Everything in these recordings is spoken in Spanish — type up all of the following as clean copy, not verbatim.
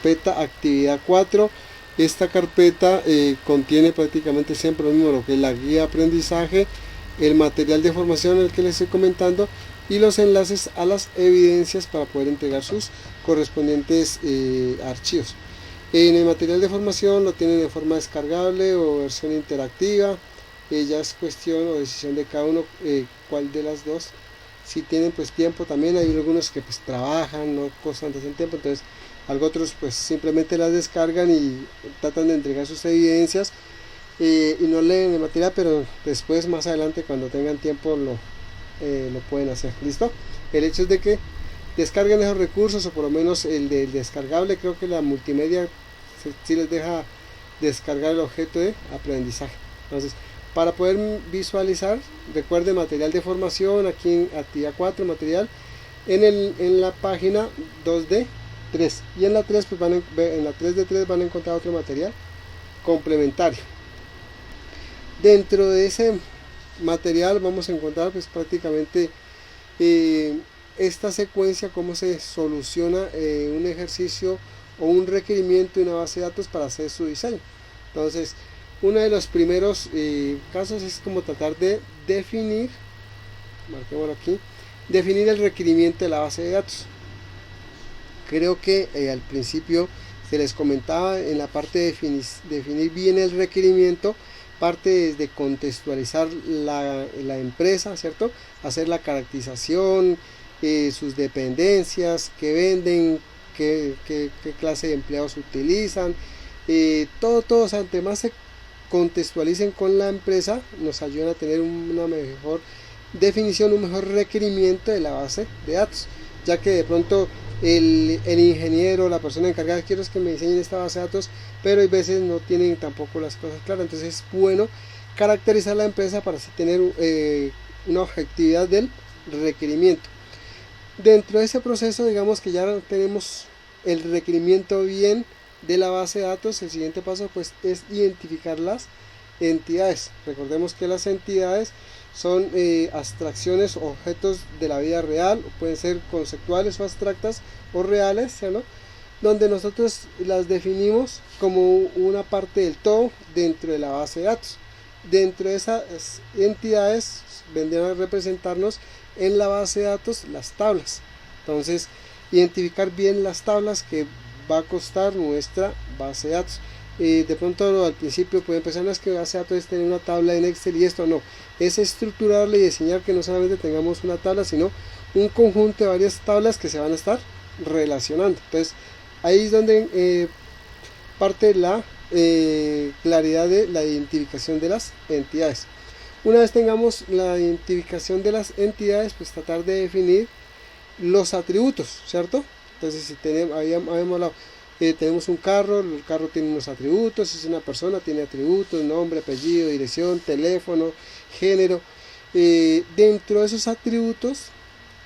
carpeta actividad 4. Esta carpeta contiene prácticamente siempre lo mismo, lo que es la guía de aprendizaje, el material de formación el que les estoy comentando y los enlaces a las evidencias para poder entregar sus correspondientes archivos. En el material de formación lo tienen de forma descargable o versión interactiva. Ya es cuestión o decisión de cada uno cuál de las dos. Si tienen pues tiempo, también hay algunos que pues trabajan, no constantes en tiempo, entonces algo otros pues simplemente las descargan y tratan de entregar sus evidencias y no leen el material, pero después más adelante cuando tengan tiempo lo pueden hacer. ¿Listo? El hecho es de que descarguen esos recursos, o por lo menos el del descargable. Creo que la multimedia sí les deja descargar el objeto de aprendizaje. Entonces, para poder visualizar, recuerden material de formación, aquí en actividad 4, material, en la página 2D 3, y en la 3 pues en la 3 de 3 van a encontrar otro material complementario. Dentro de ese material vamos a encontrar pues prácticamente esta secuencia, cómo se soluciona un ejercicio o un requerimiento de una base de datos para hacer su diseño. Entonces, uno de los primeros casos es como tratar de definir, marquémoslo aquí, definir el requerimiento de la base de datos. Creo que al principio se les comentaba en la parte de definir bien el requerimiento, parte desde contextualizar la empresa, ¿cierto? Hacer la caracterización, sus dependencias, qué venden, qué clase de empleados utilizan, todo, o sea, entre más se contextualicen con la empresa, nos ayudan a tener una mejor definición, un mejor requerimiento de la base de datos, ya que de pronto el ingeniero, la persona encargada, quiero que me diseñen esta base de datos, pero hay veces no tienen tampoco las cosas claras. Entonces es bueno caracterizar la empresa para así tener una objetividad del requerimiento. Dentro de ese proceso, digamos que ya tenemos el requerimiento bien de la base de datos. El siguiente paso pues es identificar las entidades. Recordemos que las entidades son abstracciones o objetos de la vida real, pueden ser conceptuales o abstractas o reales, ¿no? Donde nosotros las definimos como una parte del todo dentro de la base de datos. Dentro de esas entidades vendrán a representarnos en la base de datos las tablas. Entonces, identificar bien las tablas que va a costar nuestra base de datos. De pronto al principio puede empezar, no es que base de datos es tener una tabla en Excel y esto no, es estructurarla y diseñar que no solamente tengamos una tabla, sino un conjunto de varias tablas que se van a estar relacionando. Entonces ahí es donde parte la claridad de la identificación de las entidades. Una vez tengamos la identificación de las entidades, pues tratar de definir los atributos, ¿cierto? Entonces si habíamos hablado, tenemos un carro, el carro tiene unos atributos, si es una persona tiene atributos, nombre, apellido, dirección, teléfono, género. Dentro de esos atributos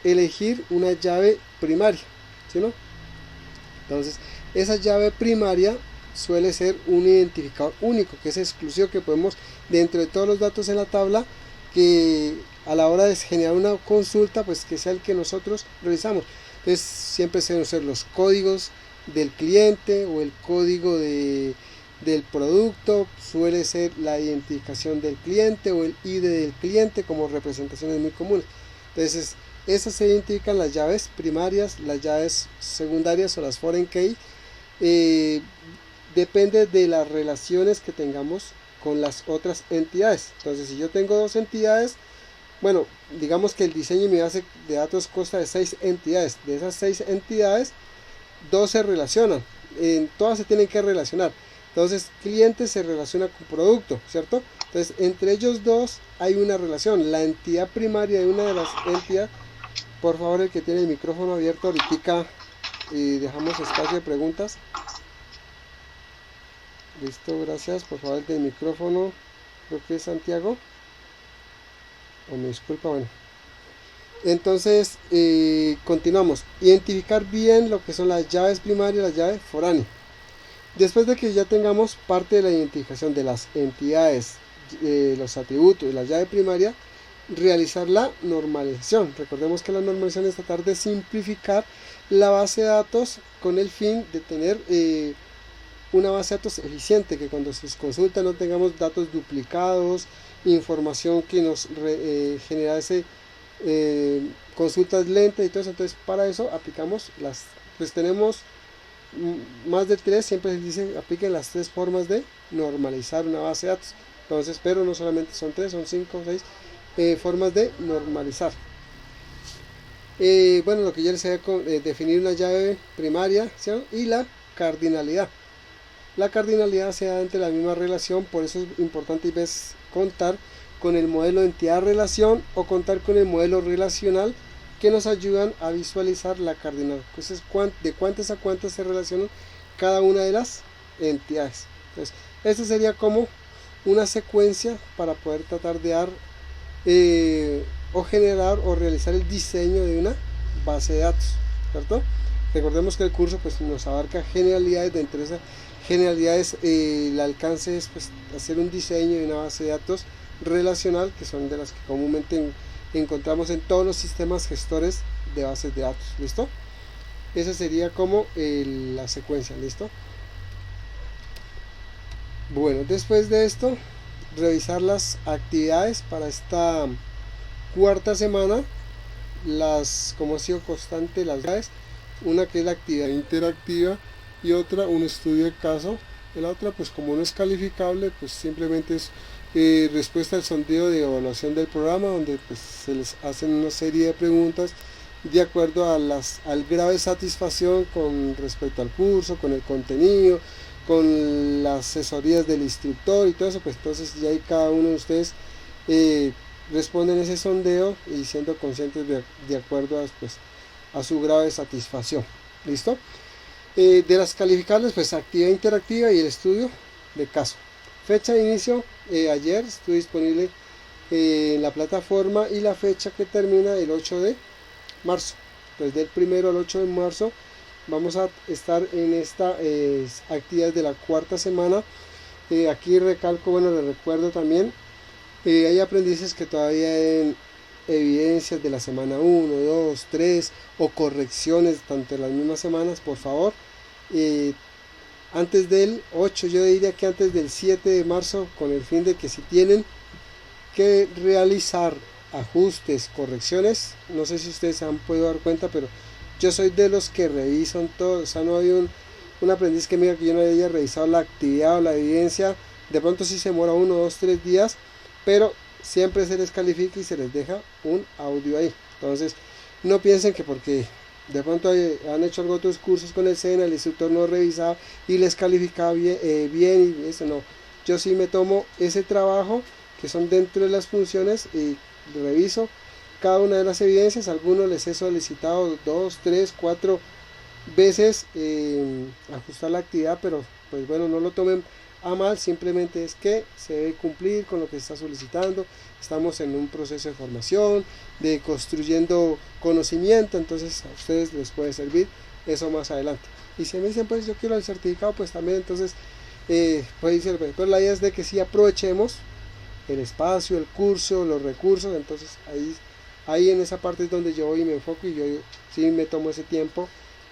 elegir una llave primaria, ¿sí, no? Entonces esa llave primaria suele ser un identificador único, que es exclusivo, que podemos dentro de todos los datos en la tabla, que a la hora de generar una consulta pues que sea el que nosotros realizamos. Entonces siempre suelen ser los códigos del cliente o el código del producto, suele ser la identificación del cliente o el ID del cliente como representaciones muy comunes. Entonces esas se identifican las llaves primarias, las llaves secundarias o las foreign key. Depende de las relaciones que tengamos con las otras entidades. Entonces si yo tengo dos entidades, bueno, digamos que el diseño y mi base de datos consta de 6 entidades. De esas 6 entidades, 2 se relacionan, todas se tienen que relacionar. Entonces cliente se relaciona con producto, ¿cierto? Entonces entre ellos dos hay una relación. La entidad primaria de una de las entidades, por favor, el que tiene el micrófono abierto ahorita, dejamos espacio de preguntas. Listo, gracias. Por favor, el del micrófono, creo que es Santiago, o me disculpa, bueno. Entonces continuamos. Identificar bien lo que son las llaves primarias y las llaves foráneas. Después de que ya tengamos parte de la identificación de las entidades, los atributos y la llave primaria, realizar la normalización. Recordemos que la normalización es tratar de simplificar la base de datos con el fin de tener una base de datos eficiente, que cuando se consulta no tengamos datos duplicados, información que nos generase consultas lentas y todo eso. Entonces para eso aplicamos pues tenemos más de 3, siempre se dice apliquen las 3 formas de normalizar una base de datos. Entonces, pero no solamente son 3, son 5 o 6 formas de normalizar. Bueno, lo que ya les había definir una llave primaria, ¿sí? Y la cardinalidad. La cardinalidad se da entre la misma relación, por eso es importante contar con el modelo de entidad-relación o contar con el modelo relacional, que nos ayudan a visualizar la cardinal. Entonces, de cuántas a cuántas se relacionan cada una de las entidades. Entonces, esto sería como una secuencia para poder tratar de dar o generar o realizar el diseño de una base de datos, ¿cierto? Recordemos que el curso pues nos abarca generalidades. Dentro de esas generalidades el alcance es pues hacer un diseño de una base de datos relacional, que son de las que comúnmente encontramos en todos los sistemas gestores de bases de datos. ¿Listo? Esa sería como la secuencia. ¿Listo? Bueno, después de esto, revisar las actividades para esta cuarta semana, como ha sido constante, las actividades, una que es la actividad interactiva y otra un estudio de caso. La otra, pues como no es calificable, pues simplemente es respuesta al sondeo de evaluación del programa, donde pues se les hacen una serie de preguntas de acuerdo al grado de satisfacción con respecto al curso, con el contenido, con las asesorías del instructor y todo eso. Pues entonces ya ahí cada uno de ustedes responden ese sondeo y siendo conscientes de acuerdo a su grado de satisfacción. ¿Listo? De las calificables, pues actividad interactiva y el estudio de caso. Fecha de inicio, ayer estuvo disponible en la plataforma, y la fecha que termina el 8 de marzo. Pues del 1 al 8 de marzo vamos a estar en esta actividad de la cuarta semana. Aquí recalco, bueno, les recuerdo también, hay aprendices que todavía en evidencias de la semana 1, 2, 3 o correcciones tanto en las mismas semanas. Por favor, antes del 8, yo diría que antes del 7 de marzo, con el fin de que si tienen que realizar ajustes, correcciones, no sé si ustedes se han podido dar cuenta, pero yo soy de los que revisan todo. O sea, no hay un aprendiz que me diga que yo no haya revisado la actividad o la evidencia. De pronto sí se demora 1, 2, 3 días, pero siempre se les califica y se les deja un audio ahí. Entonces no piensen que porque de pronto han hecho algo otros cursos con el SENA, el instructor no revisaba y les calificaba bien y eso no. Yo sí me tomo ese trabajo, que son dentro de las funciones, y reviso cada una de las evidencias. Algunos les he solicitado 2, 3, 4 veces ajustar la actividad, pero pues bueno, no lo tomen a mal, simplemente es que se debe cumplir con lo que se está solicitando. Estamos en un proceso de formación, de construyendo conocimiento, entonces a ustedes les puede servir eso más adelante. Y si me dicen, pues yo quiero el certificado, pues también entonces puede servir. Pero la idea es de que sí aprovechemos el espacio, el curso, los recursos. Entonces ahí en esa parte es donde yo voy y me enfoco, y yo sí me tomo ese tiempo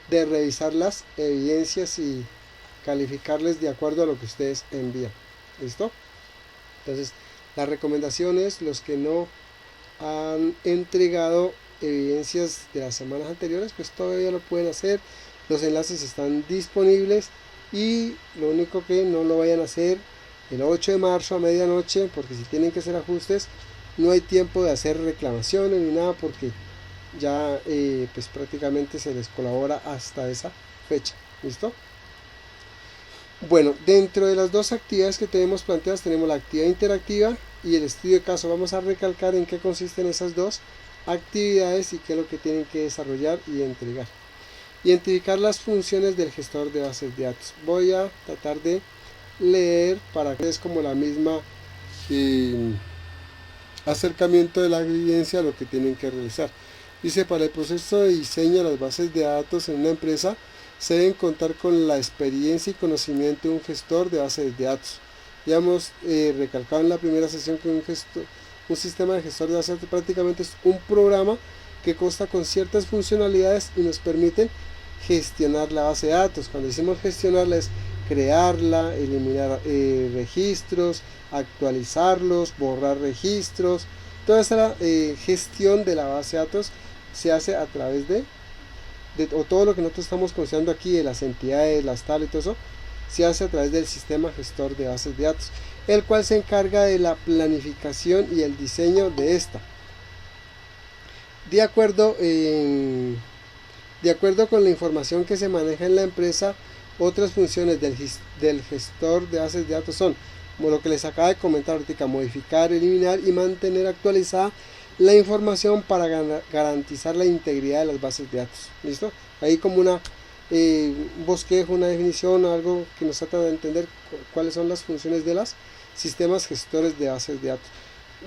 de revisar las evidencias y calificarles de acuerdo a lo que ustedes envían. ¿Listo? Entonces la recomendación es: los que no han entregado evidencias de las semanas anteriores, pues todavía lo pueden hacer. Los enlaces están disponibles, y lo único que no lo vayan a hacer el 8 de marzo a medianoche, porque si tienen que hacer ajustes no hay tiempo de hacer reclamaciones ni nada, porque ya pues prácticamente se les colabora hasta esa fecha. ¿Listo? Bueno, dentro de las dos actividades que tenemos planteadas, tenemos la actividad interactiva y el estudio de caso. Vamos a recalcar en qué consisten esas dos actividades y qué es lo que tienen que desarrollar y entregar. Identificar las funciones del gestor de bases de datos. Voy a tratar de leer para que es como la misma acercamiento de la evidencia a lo que tienen que realizar. Dice: para el proceso de diseño de las bases de datos en una empresa, se deben contar con la experiencia y conocimiento de un gestor de bases de datos. Ya hemos recalcado en la primera sesión que un sistema de gestor de bases de datos prácticamente es un programa que consta con ciertas funcionalidades y nos permiten gestionar la base de datos. Cuando decimos gestionarla es crearla, eliminar registros, actualizarlos, borrar registros. Toda esa gestión de la base de datos se hace a través o todo lo que nosotros estamos considerando aquí, de las entidades, las tablas y todo eso, se hace a través del sistema gestor de bases de datos, el cual se encarga de la planificación y el diseño de esta. De acuerdo con la información que se maneja en la empresa, otras funciones del gestor de bases de datos son, como lo que les acaba de comentar ahorita, modificar, eliminar y mantener actualizada la información para garantizar la integridad de las bases de datos. ¿Listo? Ahí como un bosquejo, una definición, algo que nos trata de entender cuáles son las funciones de los sistemas gestores de bases de datos.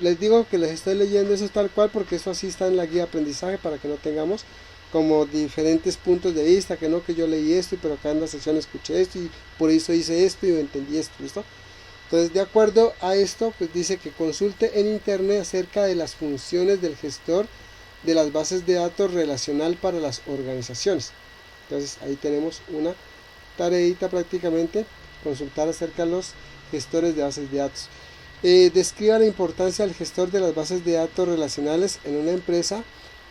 Les digo que les estoy leyendo eso tal cual porque eso así está en la guía de aprendizaje, para que no tengamos como diferentes puntos de vista, que no, que yo leí esto, pero acá en la sección escuché esto y por eso hice esto y entendí esto. ¿Listo? Entonces, de acuerdo a esto, pues dice que consulte en internet acerca de las funciones del gestor de las bases de datos relacional para las organizaciones. Entonces, ahí tenemos una tareita prácticamente, consultar acerca de los gestores de bases de datos. Describa la importancia del gestor de las bases de datos relacionales en una empresa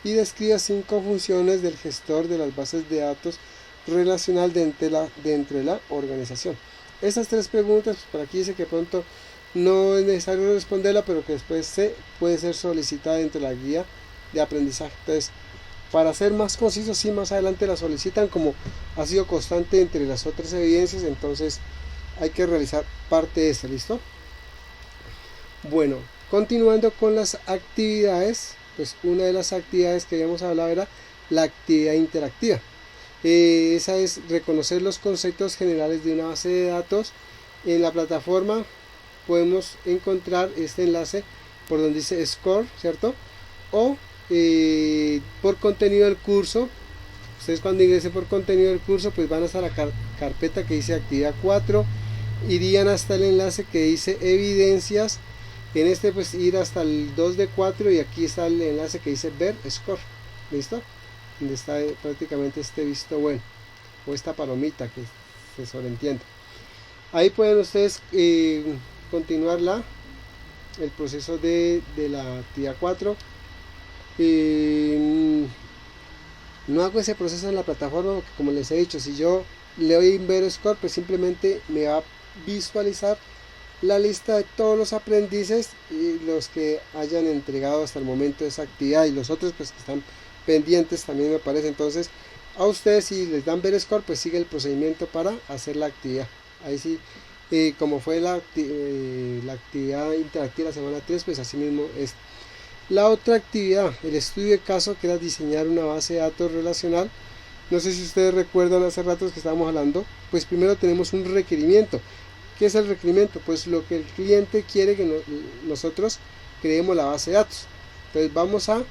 y describa 5 funciones del gestor de las bases de datos relacional dentro de la organización. Estas 3 preguntas, pues por aquí dice que pronto no es necesario responderla, pero que después puede ser solicitada dentro de la guía de aprendizaje. Entonces, para ser más conciso, sí, más adelante la solicitan, como ha sido constante entre las otras evidencias, entonces hay que realizar parte de esta. ¿Listo? Bueno, continuando con las actividades, pues una de las actividades que habíamos hablado era la actividad interactiva. Esa es reconocer los conceptos generales de una base de datos. En la plataforma podemos encontrar este enlace por donde dice Score, ¿cierto? O por contenido del curso. Ustedes cuando ingresen por contenido del curso, pues van hasta la carpeta que dice actividad 4, irían hasta el enlace que dice evidencias. En este pues ir hasta el 2 de 4 y aquí está el enlace que dice ver Score. ¿Listo? Donde está prácticamente este visto bueno o esta palomita que se sobreentiende. Ahí pueden ustedes continuar el proceso de la actividad 4. No hago ese proceso en la plataforma porque, como les he dicho, si yo le doy en ver Score, pues simplemente me va a visualizar la lista de todos los aprendices y los que hayan entregado hasta el momento esa actividad, y los otros pues que están pendientes también me parece. Entonces a ustedes, si les dan ver Score, pues sigue el procedimiento para hacer la actividad. Ahí sí, como fue la actividad interactiva la semana 3, pues así mismo es. La otra actividad, el estudio de caso, que era diseñar una base de datos relacional. No sé si ustedes recuerdan hace rato que estábamos hablando. Pues primero tenemos un requerimiento. ¿Qué es el requerimiento? Pues lo que el cliente quiere que nosotros creemos la base de datos. Entonces vamos a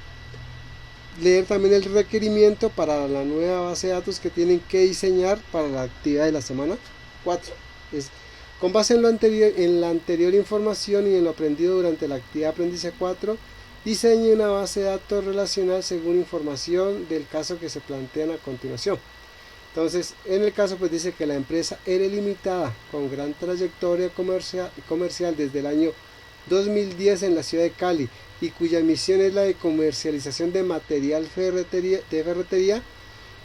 leer también el requerimiento para la nueva base de datos que tienen que diseñar para la actividad de la semana 4. Con base en la anterior información y en lo aprendido durante la actividad aprendizaje 4, diseñe una base de datos relacional según información del caso que se plantean a continuación. Entonces, en el caso pues dice que la empresa R Limitada, con gran trayectoria comercial desde el año 2010 en la ciudad de Cali, y cuya misión es la de comercialización de material de ferretería,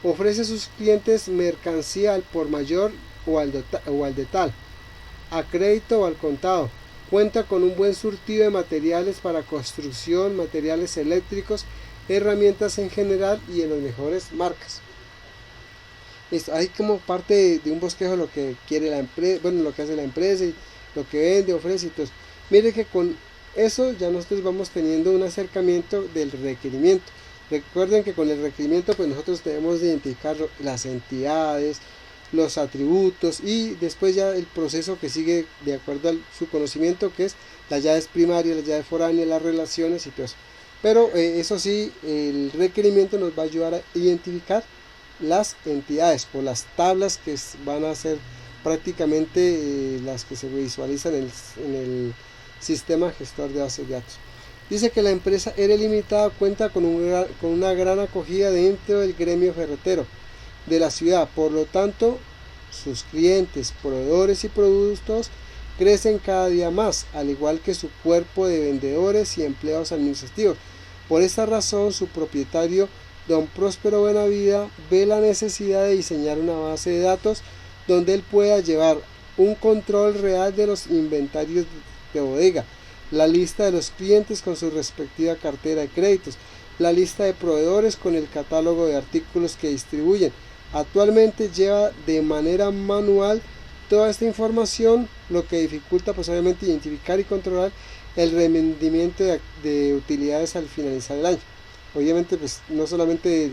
ofrece a sus clientes mercancía al por mayor o al detal, a crédito o al contado. Cuenta con un buen surtido de materiales para construcción, materiales eléctricos, herramientas en general y en las mejores marcas. Hay como parte de un bosquejo de lo que quiere la empresa, bueno, lo que hace la empresa y lo que vende, ofrece y todo. Mire que con eso ya nosotros vamos teniendo un acercamiento del requerimiento. Recuerden que con el requerimiento pues nosotros debemos de identificar las entidades, los atributos y después ya el proceso que sigue de acuerdo a su conocimiento, que es las llaves primarias, las llaves foráneas, las relaciones y todo eso. Pero eso sí, el requerimiento nos va a ayudar a identificar las entidades o las tablas que van a ser prácticamente las que se visualizan en el sistema gestor de bases de datos. Dice que la empresa R Limitada cuenta con una gran acogida dentro del gremio ferretero, de la ciudad. Por lo tanto, sus clientes, proveedores y productos crecen cada día más, al igual que su cuerpo de vendedores y empleados administrativos. Por esta razón, su propietario, don Próspero Buenavida, ve la necesidad de diseñar una base de datos donde él pueda llevar un control real de los inventarios de bodega, la lista de los clientes con su respectiva cartera de créditos, la lista de proveedores con el catálogo de artículos que distribuyen. Actualmente lleva de manera manual toda esta información, lo que dificulta pues obviamente identificar y controlar el rendimiento de utilidades al finalizar el año. Obviamente pues no solamente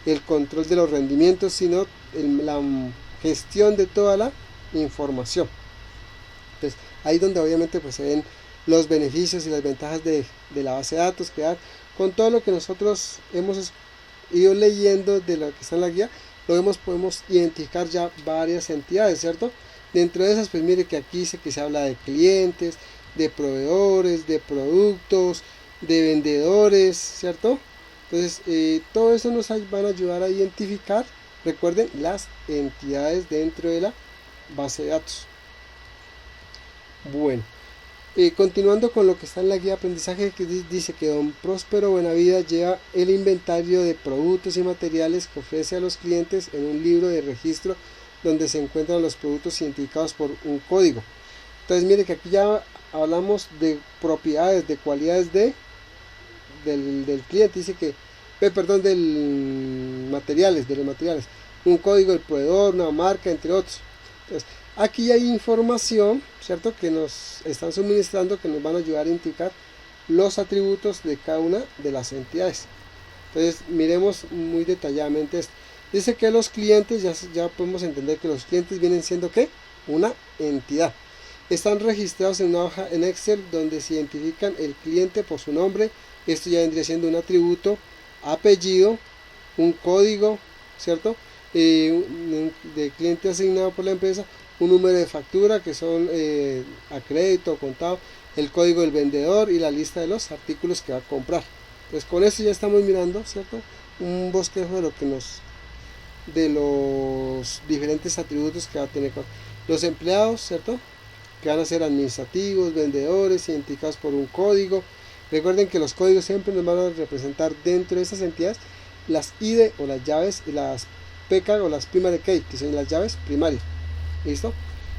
el control de los rendimientos, sino la gestión de toda la información. Entonces ahí donde obviamente pues se ven los beneficios y las ventajas de la base de datos, crear con todo lo que nosotros hemos ido leyendo de lo que está en la guía. Podemos identificar ya varias entidades, ¿cierto? Dentro de esas, pues mire que aquí dice que se habla de clientes, de proveedores, de productos, de vendedores, ¿cierto? Entonces, todo eso nos van a ayudar a identificar, recuerden, las entidades dentro de la base de datos. Bueno, continuando con lo que está en la guía de aprendizaje, que dice que don Próspero Buenavida lleva el inventario de productos y materiales que ofrece a los clientes en un libro de registro donde se encuentran los productos identificados por un código. Entonces mire que aquí ya hablamos de propiedades, de cualidades del cliente. Dice que, de los materiales, un código del proveedor, una marca, entre otros. Entonces, aquí hay información, ¿cierto?, que nos están suministrando, que nos van a ayudar a identificar los atributos de cada una de las entidades. Entonces miremos muy detalladamente esto. Dice que los clientes, ya podemos entender que los clientes vienen siendo ¿qué? Una entidad. Están registrados en una hoja en Excel donde se identifican el cliente por su nombre. Esto ya vendría siendo un atributo, apellido, un código, ¿cierto?, de cliente asignado por la empresa, un número de factura que son a crédito o contado, el código del vendedor y la lista de los artículos que va a comprar. Pues con esto ya estamos mirando, ¿cierto?, un bosquejo de los diferentes atributos que va a tener los empleados, ¿cierto?, que van a ser administrativos, vendedores, identificados por un código. Recuerden que los códigos siempre nos van a representar dentro de esas entidades las ID o las llaves y las PK o las primary key, que son las llaves primarias. ¿Listo?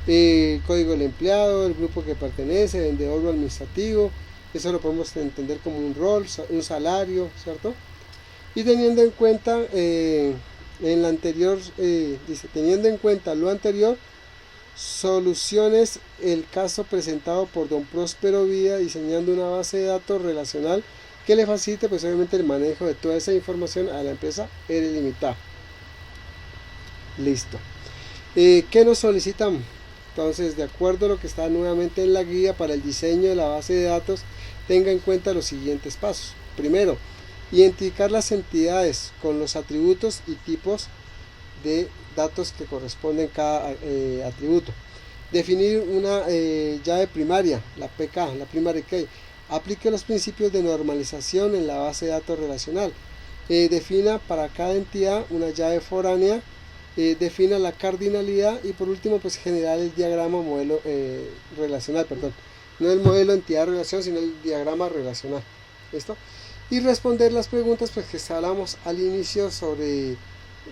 El código del empleado, el grupo que pertenece, vendedor o administrativo. Eso lo podemos entender como un rol, un salario, ¿cierto? Y teniendo en cuenta en la anterior, dice, teniendo en cuenta lo anterior, soluciones el caso presentado por don Próspero Vida, diseñando una base de datos relacional que le facilite pues obviamente el manejo de toda esa información a la empresa R Limitada. Listo. ¿Qué nos solicitan? Entonces, de acuerdo a lo que está nuevamente en la guía para el diseño de la base de datos, tenga en cuenta los siguientes pasos. Primero, identificar las entidades con los atributos y tipos de datos que corresponden a cada atributo. Definir una llave primaria, la PK, la primary key. Aplique los principios de normalización en la base de datos relacional. Defina para cada entidad una llave foránea. Defina la cardinalidad y por último pues generar el diagrama modelo relacional, no el modelo entidad relación, sino el diagrama relacional. ¿Listo? Y responder las preguntas pues que hablamos al inicio sobre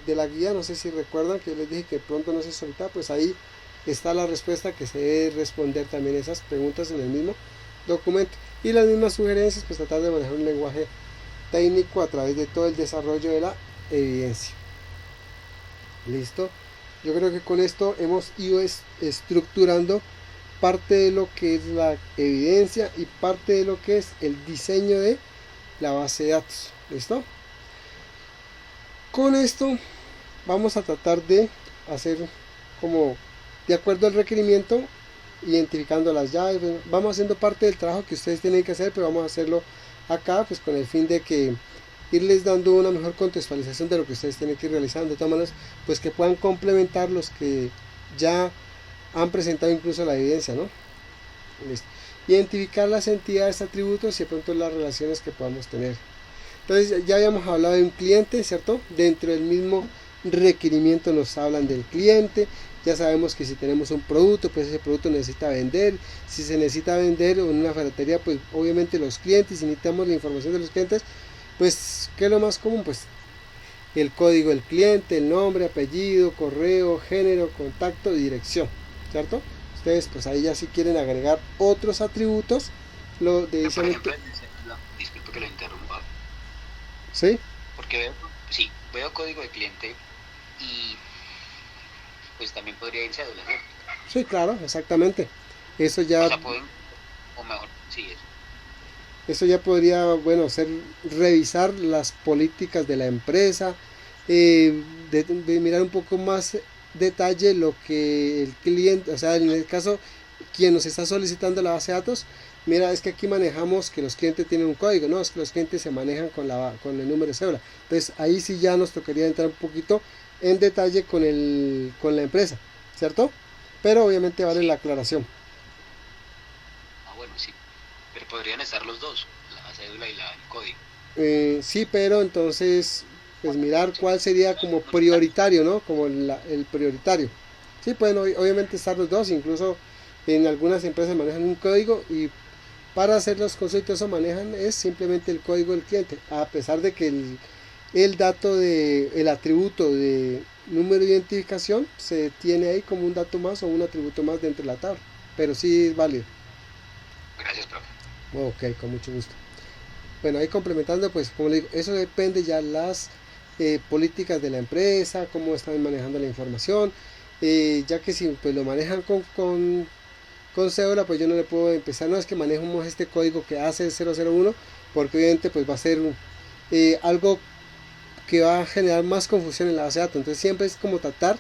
de la guía. No sé si recuerdan que les dije que pronto no se solita, pues ahí está la respuesta, que se debe responder también esas preguntas en el mismo documento, y las mismas sugerencias, pues tratar de manejar un lenguaje técnico a través de todo el desarrollo de la evidencia. Listo. Yo creo que con esto hemos ido estructurando parte de lo que es la evidencia y parte de lo que es el diseño de la base de datos. ¿Listo? Con esto vamos a tratar de hacer como de acuerdo al requerimiento, identificando las llaves. Vamos haciendo parte del trabajo que ustedes tienen que hacer, pero vamos a hacerlo acá pues con el fin de que irles dando una mejor contextualización de lo que ustedes tienen que ir realizando, de todas maneras pues que puedan complementar los que ya han presentado incluso la evidencia, ¿no? Listo. Identificar las entidades, atributos y de pronto las relaciones que podamos tener. Entonces ya habíamos hablado de un cliente, ¿cierto? Dentro del mismo requerimientos nos hablan del cliente. Ya sabemos que si tenemos un producto, pues ese producto necesita vender. Si se necesita vender en una ferretería, pues obviamente los clientes, si necesitamos la información de los clientes, pues ¿qué es lo más común? Pues el código del cliente, el nombre, apellido, correo, género, contacto y dirección, ¿cierto? Ustedes pues ahí ya si quieren agregar otros atributos, lo de Por ejemplo, disculpe que lo interrumpa. ¿Sí? Porque veo código de cliente y pues también podría ir cédula, ¿cierto? Sí, claro, exactamente. Eso ya, O sea, pueden, o mejor, sí, eso. eso ya podría, bueno, ser revisar las políticas de la empresa, de mirar un poco más detalle lo que el cliente, o sea, en el caso, quien nos está solicitando la base de datos, mira, es que aquí manejamos que los clientes tienen un código, no, es que los clientes se manejan con el número de cédula. Entonces, ahí sí ya nos tocaría entrar un poquito en detalle con la empresa, ¿cierto? Pero obviamente vale la Sí. aclaración. Ah, bueno, sí. Pero podrían estar los dos, la cédula y el código. Sí, pero entonces, pues mirar Sí. cuál sería Son como simultáneos. prioritario, ¿no? Como el prioritario. Sí, pueden obviamente estar los dos, incluso en algunas empresas manejan un código y para hacer los consultas eso manejan es simplemente el código del cliente, a pesar de que el dato el atributo de número de identificación se tiene ahí como un dato más o un atributo más dentro de la tabla, pero sí es válido. Gracias, profe. Ok, con mucho gusto. Bueno, ahí complementando, pues como le digo, eso depende ya las políticas de la empresa, cómo están manejando la información, ya que si pues lo manejan con cédula, pues yo no le puedo empezar, no es que manejemos este código que hace el 001, porque obviamente pues va a ser algo que va a generar más confusión en la base de datos. Entonces siempre es como tratar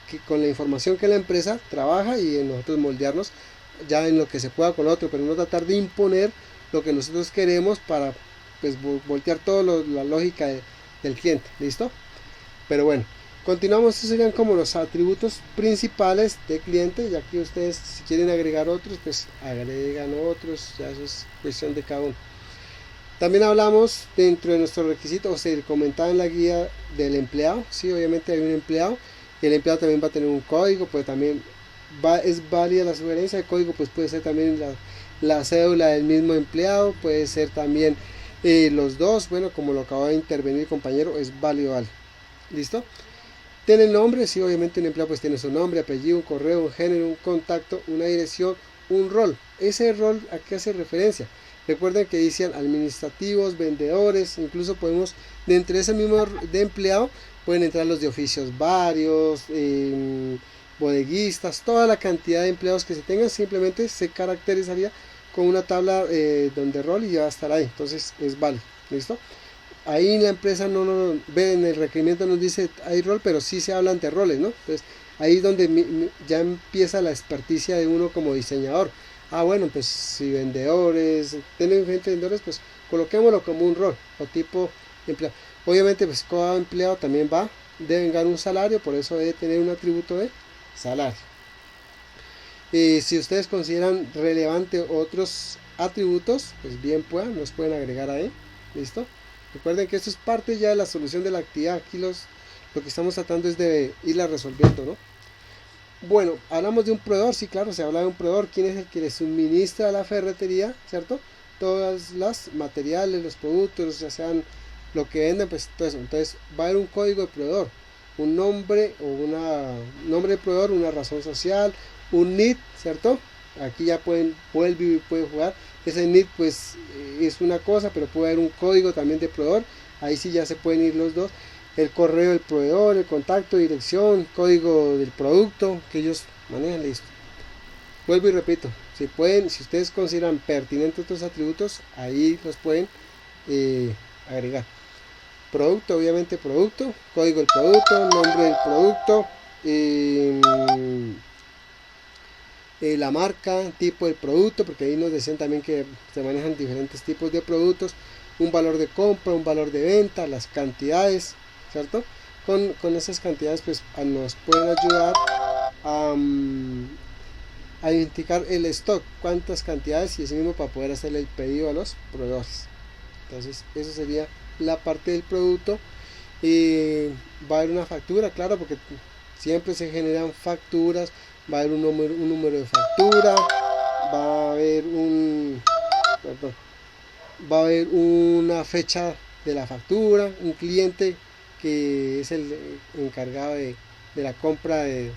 que con la información que la empresa trabaja y en nosotros moldearnos ya en lo que se pueda con otro, pero no tratar de imponer lo que nosotros queremos para pues voltear toda la lógica del cliente, ¿listo? Pero bueno, continuamos, estos serían como los atributos principales de cliente, ya que ustedes si quieren agregar otros, pues agregan otros, ya eso es cuestión de cada uno. También hablamos dentro de nuestros requisitos, o se comentaba en la guía del empleado, sí, obviamente hay un empleado, y el empleado también va a tener un código, pues también es válida la sugerencia, el código pues puede ser también la cédula del mismo empleado, puede ser también los dos, bueno, como lo acaba de intervenir el compañero, es válido, vale. ¿Listo? Tiene el nombre, sí, obviamente un empleado pues tiene su nombre, apellido, un correo, un género, un contacto, una dirección, un rol. Ese rol a qué hace referencia. Recuerden que dicen administrativos, vendedores, incluso podemos, de entre ese mismo de empleado, pueden entrar los de oficios varios, bodeguistas, toda la cantidad de empleados que se tengan, simplemente se caracterizaría con una tabla donde rol y ya va a estar ahí. Entonces es válido, ¿listo? Ahí la empresa no nos ve en el requerimiento, nos dice hay rol, pero sí se hablan de roles, ¿no? Entonces ahí es donde ya empieza la experticia de uno como diseñador. Ah, bueno, pues si vendedores, tienen gente de vendedores, pues coloquémoslo como un rol o tipo empleado. Obviamente, pues cada empleado también debe ganar un salario, por eso debe tener un atributo de salario. Si ustedes consideran relevante otros atributos, pues bien puedan, los pueden agregar ahí. ¿Listo? Recuerden que esto es parte ya de la solución de la actividad. Aquí lo que estamos tratando es de irla resolviendo, ¿no? Bueno, hablamos de un proveedor, sí, claro, se habla de un proveedor. ¿Quién es el que le suministra a la ferretería, cierto? Todas las materiales, los productos, ya sean lo que venden, pues todo eso. Entonces va a haber un código de proveedor, un nombre o una nombre de proveedor, una razón social, un NID, ¿cierto? Aquí ya vuelve y puede jugar. Ese NID pues es una cosa, pero puede haber un código también de proveedor. Ahí sí ya se pueden ir los dos. El correo del proveedor, el contacto, dirección, código del producto que ellos manejan, listo. Vuelvo y repito, si ustedes consideran pertinentes estos atributos, ahí los pueden agregar. Producto, obviamente producto, código del producto, nombre del producto, eh, la marca, tipo del producto, porque ahí nos decían también que se manejan diferentes tipos de productos, un valor de compra, un valor de venta, las cantidades, ¿cierto? Con esas cantidades pues nos pueden ayudar a, a identificar el stock, cuántas cantidades y ese mismo para poder hacerle el pedido a los proveedores. Entonces, eso sería la parte del producto. Va a haber una factura, claro, porque siempre se generan facturas, va a haber un número de factura, va a haber perdón, va a haber una fecha de la factura, un cliente que es el encargado de la compra de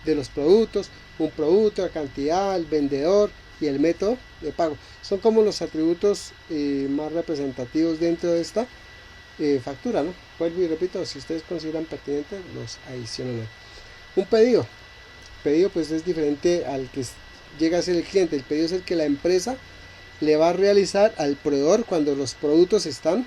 los productos, un producto, la cantidad, el vendedor y el método de pago. Son como los atributos más representativos dentro de esta factura, ¿no? Vuelvo y repito, si ustedes consideran pertinente, los adicionan. Un pedido pues es diferente al que llega a ser el cliente. El pedido es el que la empresa le va a realizar al proveedor cuando los productos están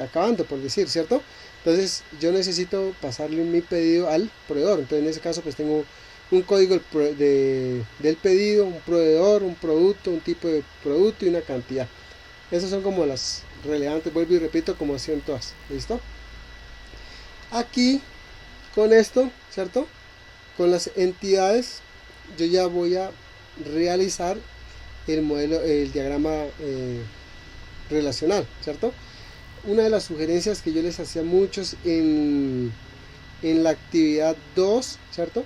acabando, por decir, ¿cierto? Entonces yo necesito pasarle mi pedido al proveedor. Entonces en ese caso pues tengo un código del pedido, un proveedor, un producto, un tipo de producto y una cantidad. Esas son como las relevantes, vuelvo y repito, como hacían todas. ¿Listo? Aquí con esto, ¿cierto? Con las entidades yo ya voy a realizar el modelo, el diagrama relacional, ¿cierto? Una de las sugerencias que yo les hacía a muchos en la actividad 2, ¿cierto?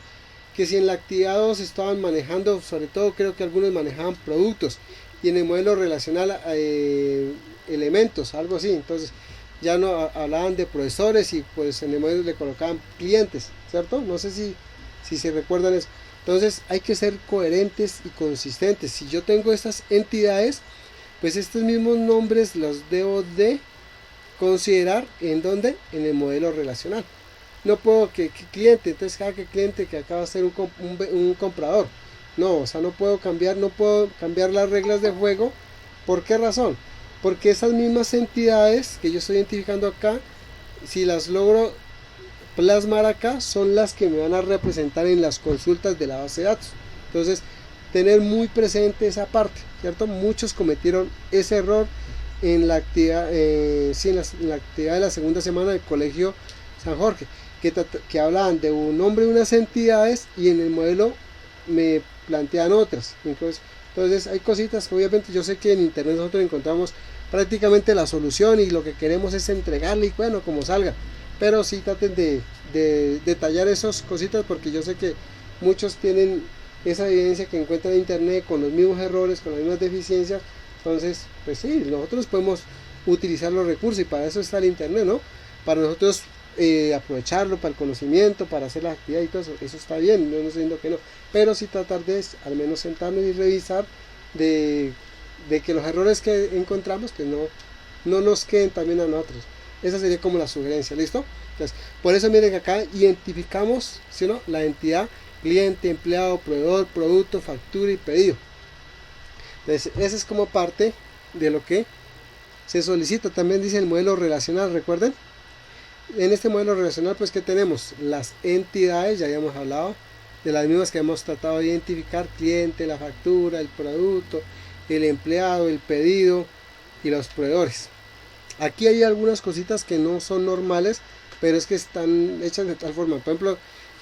Que si en la actividad 2 estaban manejando, sobre todo creo que algunos manejaban productos y en el modelo relacional elementos, algo así, entonces ya no hablaban de profesores y pues en el modelo le colocaban clientes, ¿cierto? No sé si se recuerdan eso. Entonces hay que ser coherentes y consistentes. Si yo tengo estas entidades, pues estos mismos nombres los debo de considerar en donde, en el modelo relacional. No puedo que cliente, entonces cada que cliente que acaba de ser un comprador. No, o sea, no puedo cambiar las reglas de juego. ¿Por qué razón? Porque esas mismas entidades que yo estoy identificando acá, si las logro plasmar acá, son las que me van a representar en las consultas de la base de datos. Entonces, tener muy presente esa parte, ¿cierto? Muchos cometieron ese error en la actividad, en la actividad de la segunda semana del Colegio San Jorge, que hablaban de un nombre de unas entidades y en el modelo me plantean otras. Entonces hay cositas que obviamente yo sé que en internet nosotros encontramos prácticamente la solución y lo que queremos es entregarle y bueno, como salga. Pero sí traten de detallar esas cositas porque yo sé que muchos tienen esa evidencia que encuentran en internet con los mismos errores, con las mismas deficiencias. Entonces, pues sí, nosotros podemos utilizar los recursos y para eso está el internet, ¿no? Para nosotros aprovecharlo para el conocimiento, para hacer la actividad y todo eso, eso está bien, no estoy diciendo que no, pero sí tratar de al menos sentarnos y revisar de que los errores que encontramos que no nos queden también a nosotros. Esa sería como la sugerencia, ¿listo? Entonces, por eso miren que acá identificamos, ¿sí, no?, la entidad cliente, empleado, proveedor, producto, factura y pedido. Entonces, esa es como parte de lo que se solicita. También dice el modelo relacional, recuerden. En este modelo relacional, pues, ¿qué tenemos? Las entidades, ya habíamos hablado de las mismas que hemos tratado de identificar: cliente, la factura, el producto, el empleado, el pedido y los proveedores. Aquí hay algunas cositas que no son normales, pero es que están hechas de tal forma. Por ejemplo,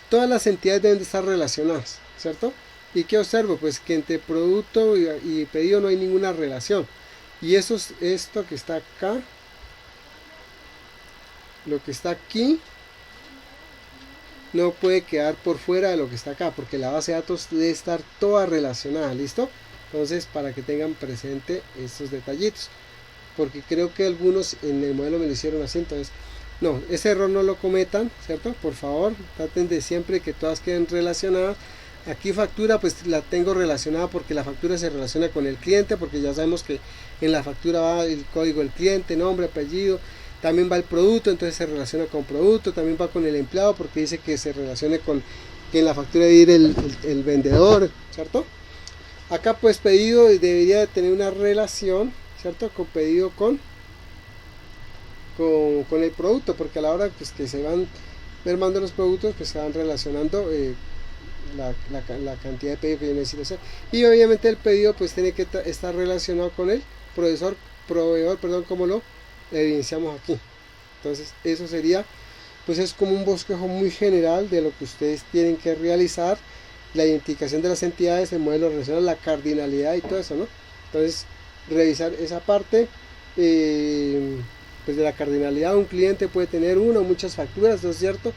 todas las entidades deben de estar relacionadas, ¿cierto? ¿Y qué observo? Pues que entre producto y pedido no hay ninguna relación. Y eso es esto que está acá. Lo que está aquí no puede quedar por fuera de lo que está acá, porque la base de datos debe estar toda relacionada, ¿listo? Entonces, para que tengan presente estos detallitos, porque creo que algunos en el modelo me lo hicieron así. Entonces, no, ese error no lo cometan, ¿cierto? Por favor, traten de siempre que todas queden relacionadas. Aquí factura, pues la tengo relacionada porque la factura se relaciona con el cliente, porque ya sabemos que en la factura va el código del cliente, nombre, apellido. También va el producto, entonces se relaciona con producto. También va con el empleado porque dice que se relacione con que en la factura debe ir el vendedor, ¿cierto? Acá pues pedido debería de tener una relación, ¿cierto? Con pedido con el producto, porque a la hora pues, que se van mermando los productos, pues se van relacionando la cantidad de pedido que yo necesito hacer. Y obviamente el pedido pues tiene que estar relacionado con el proveedor, como lo evidenciamos aquí. Entonces eso sería, pues es como un bosquejo muy general de lo que ustedes tienen que realizar: la identificación de las entidades, el modelo relacional, la cardinalidad y todo eso, ¿no? Entonces revisar esa parte. pues de la cardinalidad. Un cliente puede tener una o muchas facturas, ¿no es cierto?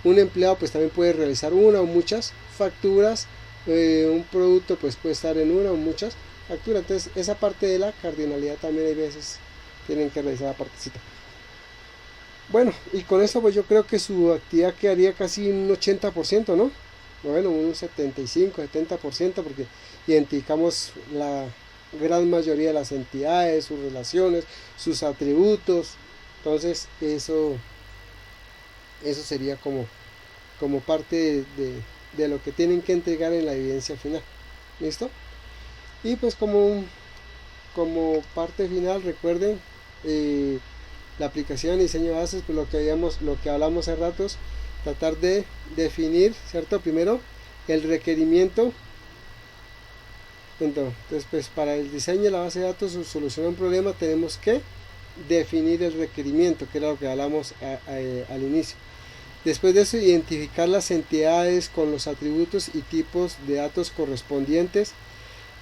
Un empleado pues también puede realizar una o muchas facturas, un producto pues puede estar en una o muchas facturas. Entonces esa parte de la cardinalidad también hay veces tienen que realizar la partecita. Bueno, y con eso pues yo creo que su actividad quedaría casi un 80%, ¿no? Bueno, un 75-70%, porque identificamos la gran mayoría de las entidades, sus relaciones, sus atributos. Entonces eso sería como parte de lo que tienen que entregar en la evidencia final. ¿Listo? Y pues como parte final, recuerden la aplicación y diseño de bases, pues lo que hablamos hace ratos, tratar de definir, ¿cierto? Primero el requerimiento. Entonces pues para el diseño de la base de datos o solucionar un problema tenemos que definir el requerimiento, que era lo que hablamos al inicio. Después de eso, identificar las entidades con los atributos y tipos de datos correspondientes.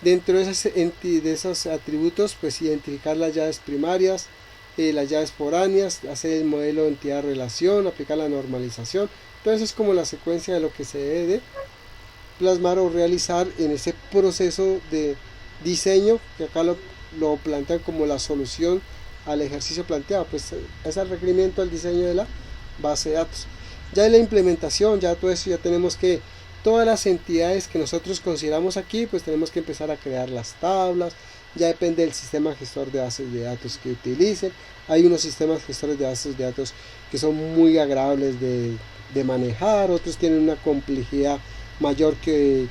Dentro de esos atributos, pues identificar las llaves primarias, las llaves foráneas, hacer el modelo de entidad-relación, aplicar la normalización. Entonces es como la secuencia de lo que se debe de plasmar o realizar en ese proceso de diseño, que acá lo plantean como la solución al ejercicio planteado. Pues es el requerimiento al diseño de la base de datos. Ya en la implementación, ya todo eso, ya tenemos que todas las entidades que nosotros consideramos aquí, pues tenemos que empezar a crear las tablas. Ya depende del sistema gestor de bases de datos que utilicen. Hay unos sistemas gestores de bases de datos que son muy agradables de manejar, otros tienen una complejidad mayor que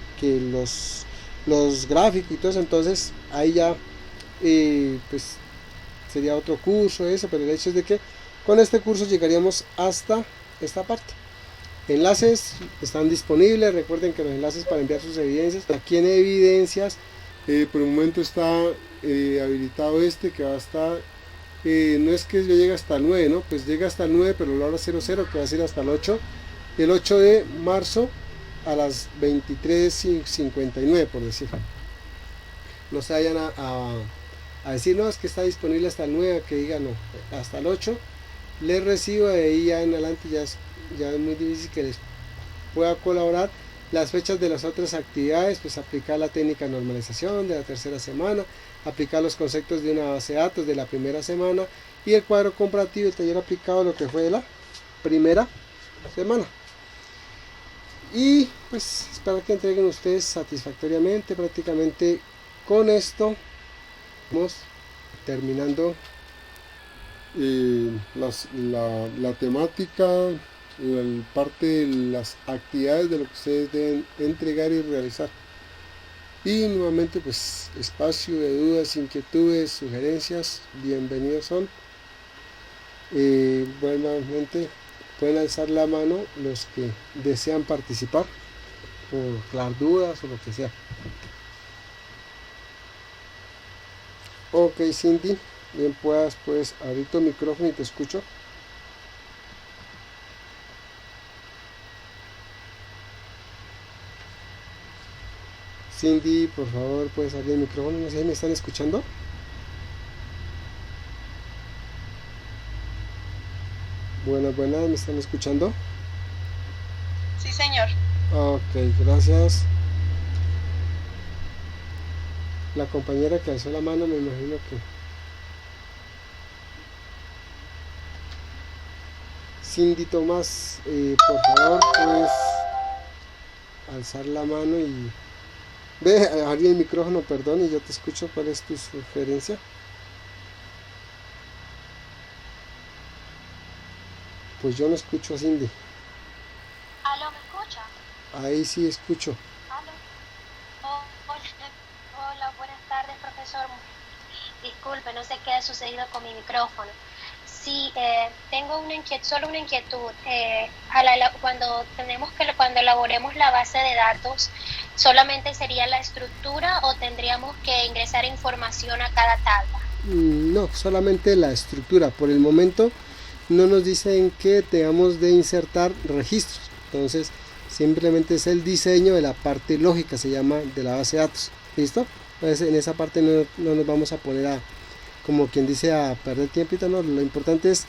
los gráficos y todo eso. Entonces ahí ya pues sería otro curso eso, pero el hecho es de que con este curso llegaríamos hasta esta parte. Enlaces están disponibles, recuerden que los enlaces para enviar sus evidencias aquí en evidencias, por el momento está habilitado que va a estar, no es que llegue hasta el 9, ¿no? Pues llega hasta el 9, pero la hora 00 que va a ser hasta el 8 de marzo a las 23:59, por decir. No se vayan a decir, no, es que está disponible hasta el 9, que diga no, hasta el 8 les recibo, de ahí ya en adelante ya es muy difícil que les pueda colaborar. Las fechas de las otras actividades, pues aplicar la técnica de normalización de la tercera semana, aplicar los conceptos de una base de datos de la primera semana, y el cuadro comparativo, el taller aplicado, lo que fue de la primera semana. Y pues espero que entreguen ustedes satisfactoriamente. Prácticamente con esto vamos terminando la temática, la parte de las actividades de lo que ustedes deben entregar y realizar. Y nuevamente pues espacio de dudas, inquietudes, sugerencias, bienvenidos son. Buenamente pueden alzar la mano los que desean participar por aclarar dudas o lo que sea. Ok, Cindy, bien, puedes abrir tu micrófono y te escucho. Cindy, por favor, puedes abrir el micrófono. No sé si me están escuchando. Buenas, ¿me están escuchando? Sí, señor. Ok, gracias. La compañera que alzó la mano, me imagino que... Cindy Tomás, por favor, puedes alzar la mano y... abrir el micrófono, perdón, y yo te escucho. ¿Cuál es tu sugerencia? Pues yo no escucho a Cindy. ¿Aló, me escucha? Ahí sí escucho. ¿Aló? Hola, buenas tardes, profesor. Disculpe, no sé qué ha sucedido con mi micrófono. Sí, tengo solo una inquietud. Cuando elaboremos la base de datos, ¿solamente sería la estructura o tendríamos que ingresar información a cada tabla? No, solamente la estructura. Por el momento no nos dicen que tengamos de insertar registros. Entonces simplemente es el diseño de la parte lógica, se llama, de la base de datos. ¿Listo? Entonces en esa parte no nos vamos a poner como quien dice, a perder tiempo, no, lo importante es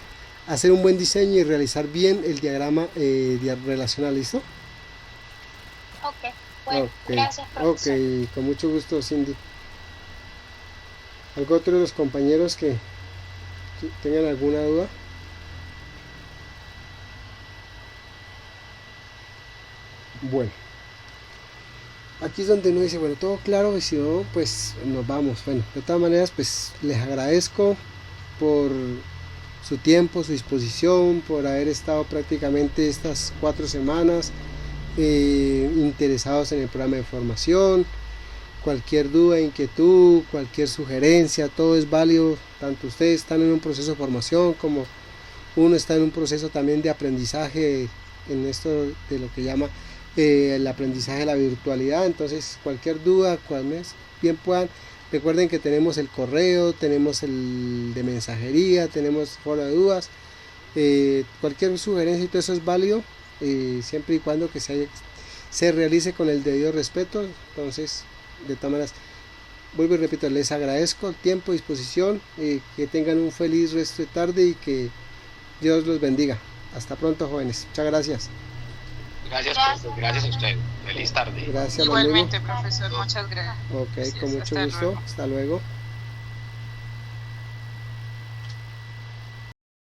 hacer un buen diseño y realizar bien el diagrama relacional, ¿listo? Ok, bueno, Ok, gracias, profesor. ok, con mucho gusto, Cindy. ¿Algo otro de los compañeros que tengan alguna duda? Bueno, aquí es donde uno dice, bueno, todo claro, y si no, pues nos vamos. Bueno, de todas maneras, pues les agradezco por su tiempo, su disposición, por haber estado prácticamente estas 4 semanas interesados en el programa de formación. Cualquier duda, inquietud, cualquier sugerencia, todo es válido. Tanto ustedes están en un proceso de formación como uno está en un proceso también de aprendizaje en esto de lo que llama el aprendizaje de la virtualidad. Entonces cualquier duda, bien puedan, recuerden que tenemos el correo, tenemos el de mensajería, tenemos foro de dudas, cualquier sugerencia y todo eso es válido, siempre y cuando que se realice con el debido respeto. Entonces, de todas maneras, vuelvo y repito, les agradezco el tiempo y disposición, que tengan un feliz resto de tarde y que Dios los bendiga. Hasta pronto, jóvenes. Muchas gracias. Gracias, profesor. Gracias a usted. Feliz tarde. Gracias. Igualmente, profesor, muchas gracias. Ok, con mucho gusto. Hasta luego.